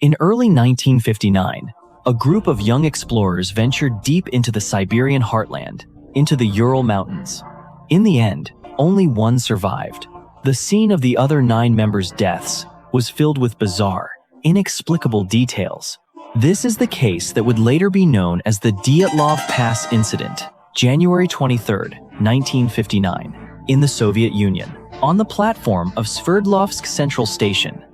In early 1959, a group of young explorers ventured deep into the Siberian heartland, into the Ural Mountains. In the end, only one survived. The scene of the other 9 members' deaths was filled with bizarre, inexplicable details. This is the case that would later be known as the Dyatlov Pass Incident, January 23, 1959, in the Soviet Union. On the platform of Sverdlovsk Central Station,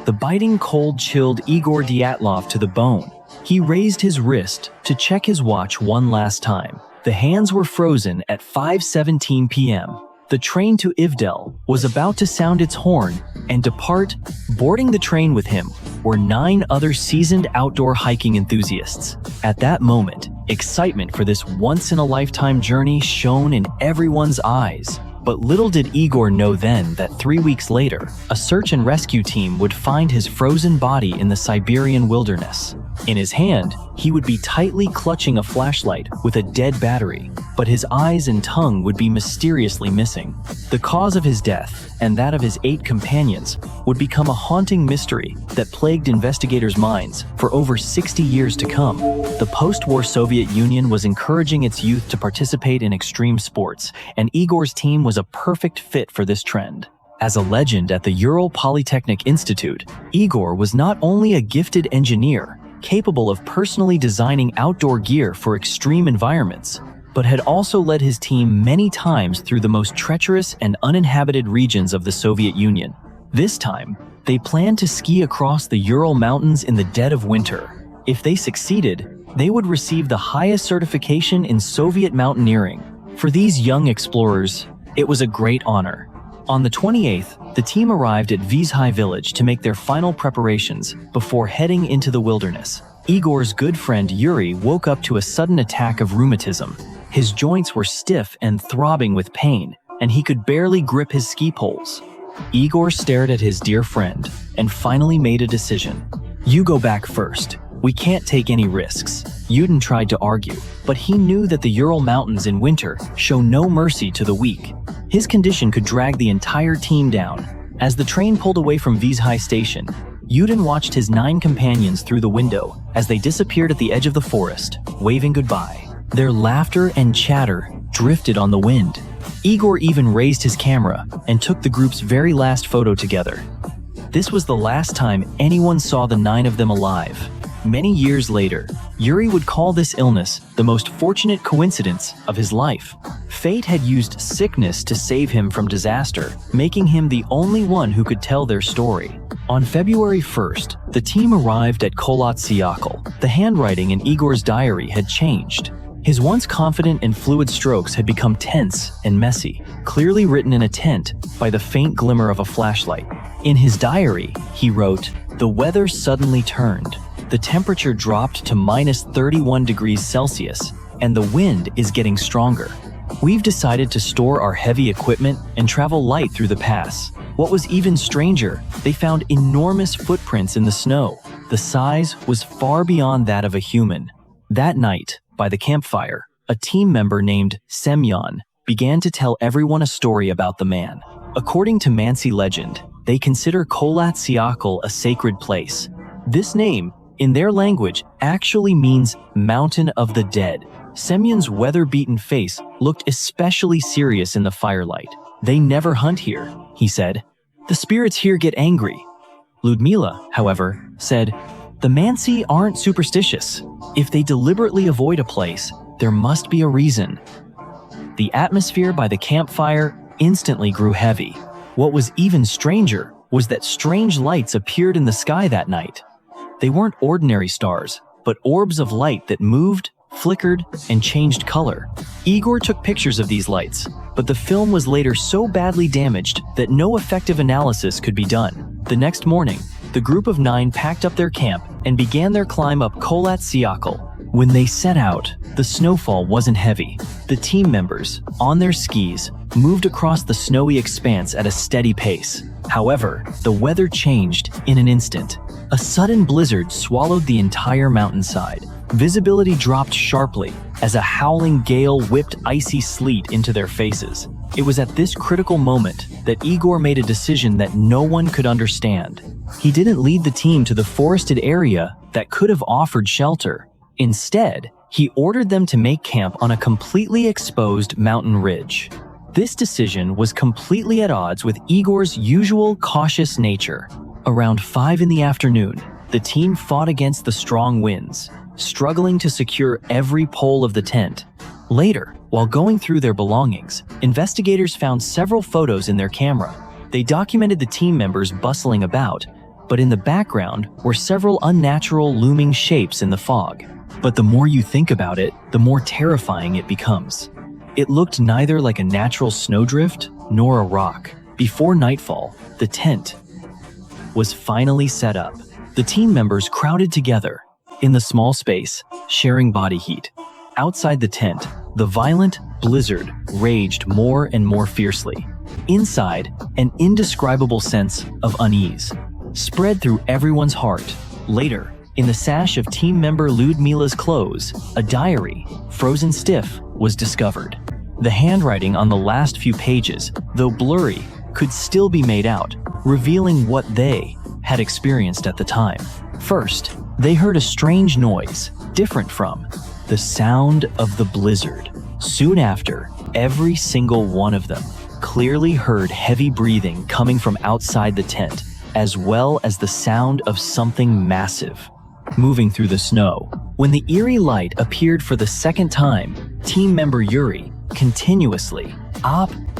the biting cold chilled Igor Dyatlov to the bone. He raised his wrist to check his watch one last time. The hands were frozen at 5:17 p.m. The train to Ivdel was about to sound its horn and depart. Boarding the train with him were 9 other seasoned outdoor hiking enthusiasts. At that moment, excitement for this once-in-a-lifetime journey shone in everyone's eyes. But little did Igor know then that 3 weeks later, a search and rescue team would find his frozen body in the Siberian wilderness. In his hand, he would be tightly clutching a flashlight with a dead battery, but his eyes and tongue would be mysteriously missing. The cause of his death, and that of his 8 companions, would become a haunting mystery that plagued investigators' minds for over 60 years to come. The post-war Soviet Union was encouraging its youth to participate in extreme sports, and Igor's team was a perfect fit for this trend. As a legend at the Ural Polytechnic Institute, Igor was not only a gifted engineer, capable of personally designing outdoor gear for extreme environments, but had also led his team many times through the most treacherous and uninhabited regions of the Soviet Union. This time, they planned to ski across the Ural Mountains in the dead of winter. If they succeeded, they would receive the highest certification in Soviet mountaineering. For these young explorers, it was a great honor. On the 28th, the team arrived at Vizhai village to make their final preparations before heading into the wilderness. Igor's good friend Yuri woke up to a sudden attack of rheumatism. His joints were stiff and throbbing with pain, and he could barely grip his ski poles. Igor stared at his dear friend and finally made a decision. "You go back first. We can't take any risks." Yudin tried to argue, but he knew that the Ural Mountains in winter show no mercy to the weak. His condition could drag the entire team down. As the train pulled away from Vizhai station, Yudin watched his 9 companions through the window as they disappeared at the edge of the forest, waving goodbye. Their laughter and chatter drifted on the wind. Igor even raised his camera and took the group's very last photo together. This was the last time anyone saw the 9 of them alive. Many years later, Yuri would call this illness the most fortunate coincidence of his life. Fate had used sickness to save him from disaster, making him the only one who could tell their story. On February 1st, the team arrived at Kholat Syakhl. The handwriting in Igor's diary had changed. His once confident and fluid strokes had become tense and messy, clearly written in a tent by the faint glimmer of a flashlight. In his diary, he wrote, "The weather suddenly turned. The temperature dropped to -31 degrees Celsius, and the wind is getting stronger. We've decided to store our heavy equipment and travel light through the pass." What was even stranger, they found enormous footprints in the snow. The size was far beyond that of a human. That night, by the campfire, a team member named Semyon began to tell everyone a story about the man. According to Mansi legend, they consider Kholat Syakhl a sacred place. This name, in their language, actually means Mountain of the Dead. Semyon's weather-beaten face looked especially serious in the firelight. "They never hunt here," he said. "The spirits here get angry." Ludmila, however, said, "The Mansi aren't superstitious. If they deliberately avoid a place, there must be a reason." The atmosphere by the campfire instantly grew heavy. What was even stranger was that strange lights appeared in the sky that night. They weren't ordinary stars, but orbs of light that moved, flickered, and changed color. Igor took pictures of these lights, but the film was later so badly damaged that no effective analysis could be done. The next morning, the group of 9 packed up their camp and began their climb up Kholat Syakhl. When they set out, the snowfall wasn't heavy. The team members, on their skis, moved across the snowy expanse at a steady pace. However, the weather changed in an instant. A sudden blizzard swallowed the entire mountainside. Visibility dropped sharply as a howling gale whipped icy sleet into their faces. It was at this critical moment that Igor made a decision that no one could understand. He didn't lead the team to the forested area that could have offered shelter. Instead, he ordered them to make camp on a completely exposed mountain ridge. This decision was completely at odds with Igor's usual cautious nature. Around 5 in the afternoon, the team fought against the strong winds, struggling to secure every pole of the tent. Later, while going through their belongings, investigators found several photos in their camera. They documented the team members bustling about, but in the background were several unnatural looming shapes in the fog. But the more you think about it, the more terrifying it becomes. It looked neither like a natural snowdrift nor a rock. Before nightfall, the tent was finally set up. The team members crowded together in the small space, sharing body heat. Outside the tent, the violent blizzard raged more and more fiercely. Inside, an indescribable sense of unease spread through everyone's heart. Later, in the sash of team member Ludmila's clothes, a diary, frozen stiff, was discovered. The handwriting on the last few pages, though blurry, could still be made out, revealing what they had experienced at the time. First, they heard a strange noise, different from the sound of the blizzard. Soon after, every single one of them clearly heard heavy breathing coming from outside the tent, as well as the sound of something massive moving through the snow. When the eerie light appeared for the second time, team member Yuri continuously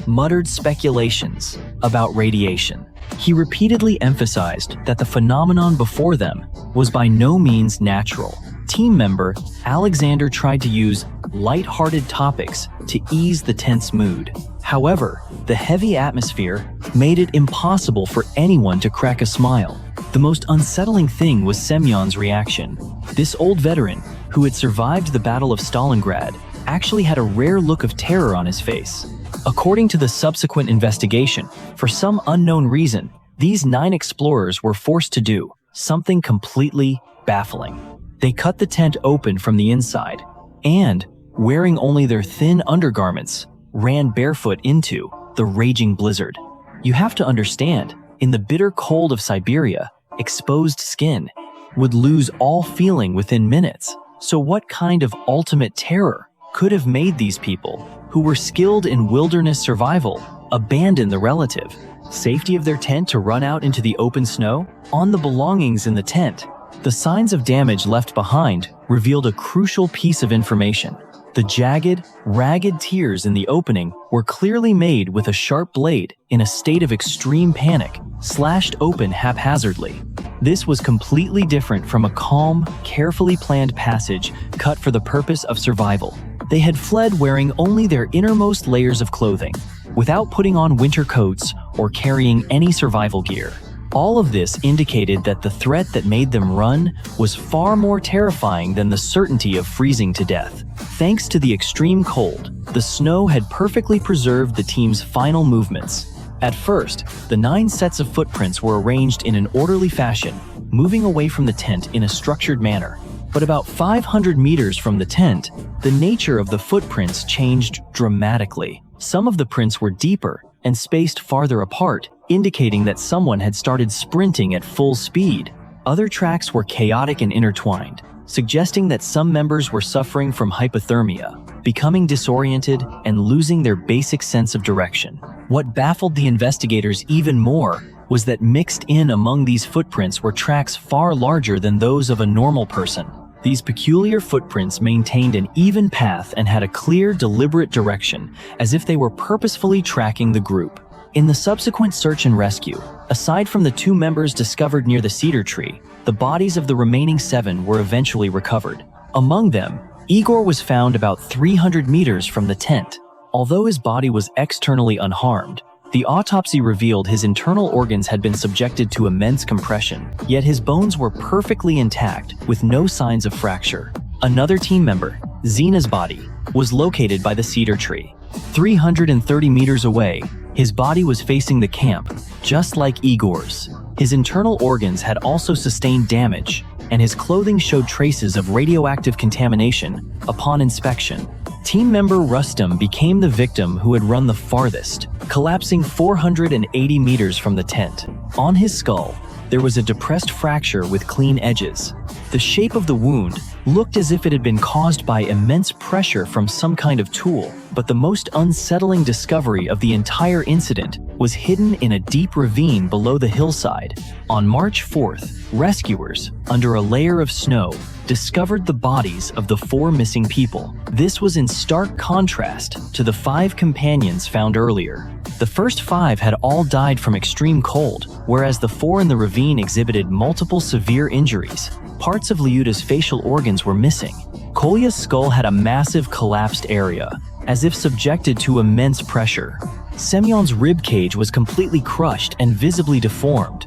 muttered speculations about radiation. He repeatedly emphasized that the phenomenon before them was by no means natural. Team member Alexander tried to use light-hearted topics to ease the tense mood. However, the heavy atmosphere made it impossible for anyone to crack a smile. The most unsettling thing was Semyon's reaction. This old veteran, who had survived the Battle of Stalingrad, actually had a rare look of terror on his face. According to the subsequent investigation, for some unknown reason, these 9 explorers were forced to do something completely baffling. They cut the tent open from the inside and, wearing only their thin undergarments, ran barefoot into the raging blizzard. You have to understand, in the bitter cold of Siberia, exposed skin would lose all feeling within minutes. So what kind of ultimate terror could have made these people, who were skilled in wilderness survival, abandon the relative safety of their tent to run out into the open snow? On the belongings in the tent, the signs of damage left behind revealed a crucial piece of information. The jagged, ragged tears in the opening were clearly made with a sharp blade in a state of extreme panic, slashed open haphazardly. This was completely different from a calm, carefully planned passage cut for the purpose of survival. They had fled wearing only their innermost layers of clothing, without putting on winter coats or carrying any survival gear. All of this indicated that the threat that made them run was far more terrifying than the certainty of freezing to death. Thanks to the extreme cold, the snow had perfectly preserved the team's final movements. At first, the 9 sets of footprints were arranged in an orderly fashion, moving away from the tent in a structured manner. But about 500 meters from the tent, the nature of the footprints changed dramatically. Some of the prints were deeper and spaced farther apart, indicating that someone had started sprinting at full speed. Other tracks were chaotic and intertwined, suggesting that some members were suffering from hypothermia, becoming disoriented and losing their basic sense of direction. What baffled the investigators even more was that mixed in among these footprints were tracks far larger than those of a normal person. These peculiar footprints maintained an even path and had a clear, deliberate direction, as if they were purposefully tracking the group. In the subsequent search and rescue, aside from the 2 members discovered near the cedar tree, the bodies of the remaining 7 were eventually recovered. Among them, Igor was found about 300 meters from the tent. Although his body was externally unharmed, the autopsy revealed his internal organs had been subjected to immense compression, yet his bones were perfectly intact, with no signs of fracture. Another team member, Zena's body, was located by the cedar tree. 330 meters away, his body was facing the camp, just like Igor's. His internal organs had also sustained damage, and his clothing showed traces of radioactive contamination. Upon inspection, team member Rustam became the victim who had run the farthest, collapsing 480 meters from the tent. On his skull, there was a depressed fracture with clean edges. The shape of the wound looked as if it had been caused by immense pressure from some kind of tool, but the most unsettling discovery of the entire incident was hidden in a deep ravine below the hillside. On March 4th, rescuers, under a layer of snow, discovered the bodies of the 4 missing people. This was in stark contrast to the 5 companions found earlier. The first 5 had all died from extreme cold, whereas the 4 in the ravine exhibited multiple severe injuries. Parts of Lyuda's facial organs were missing. Kolya's skull had a massive collapsed area, as if subjected to immense pressure. Semyon's rib cage was completely crushed and visibly deformed.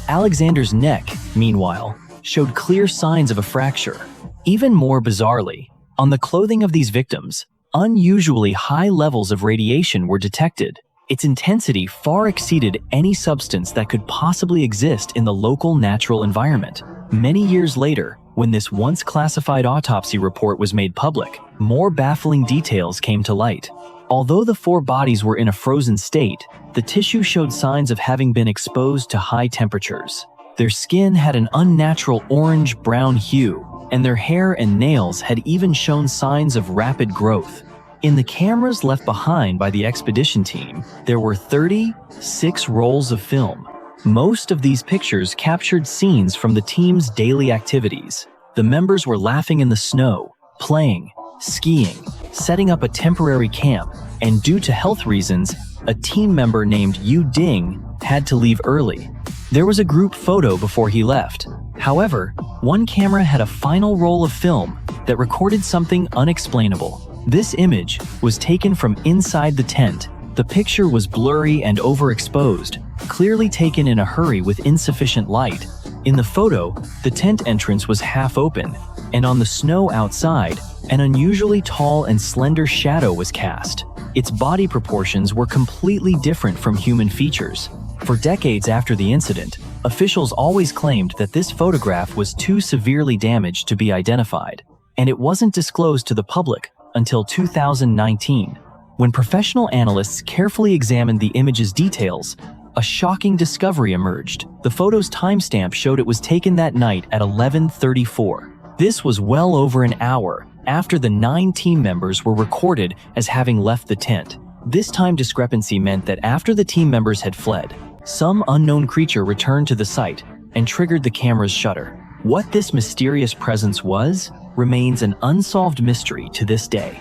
Alexander's neck, meanwhile, showed clear signs of a fracture. Even more bizarrely, on the clothing of these victims, unusually high levels of radiation were detected. Its intensity far exceeded any substance that could possibly exist in the local natural environment. Many years later, when this once classified autopsy report was made public, more baffling details came to light. Although the 4 bodies were in a frozen state, the tissue showed signs of having been exposed to high temperatures. Their skin had an unnatural orange-brown hue, and their hair and nails had even shown signs of rapid growth. In the cameras left behind by the expedition team, there were 36 rolls of film. Most of these pictures captured scenes from the team's daily activities. The members were laughing in the snow, playing, skiing, setting up a temporary camp, and due to health reasons, a team member named Yu Ding had to leave early. There was a group photo before he left. However, one camera had a final roll of film that recorded something unexplainable. This image was taken from inside the tent. The picture was blurry and overexposed, clearly taken in a hurry with insufficient light. In the photo, the tent entrance was half open, and on the snow outside, an unusually tall and slender shadow was cast. Its body proportions were completely different from human features. For decades after the incident, officials always claimed that this photograph was too severely damaged to be identified, and it wasn't disclosed to the public until 2019. When professional analysts carefully examined the image's details, a shocking discovery emerged. The photo's timestamp showed it was taken that night at 11:34. This was well over an hour after the 9 team members were recorded as having left the tent. This time discrepancy meant that after the team members had fled, some unknown creature returned to the site and triggered the camera's shutter. What this mysterious presence was remains an unsolved mystery to this day.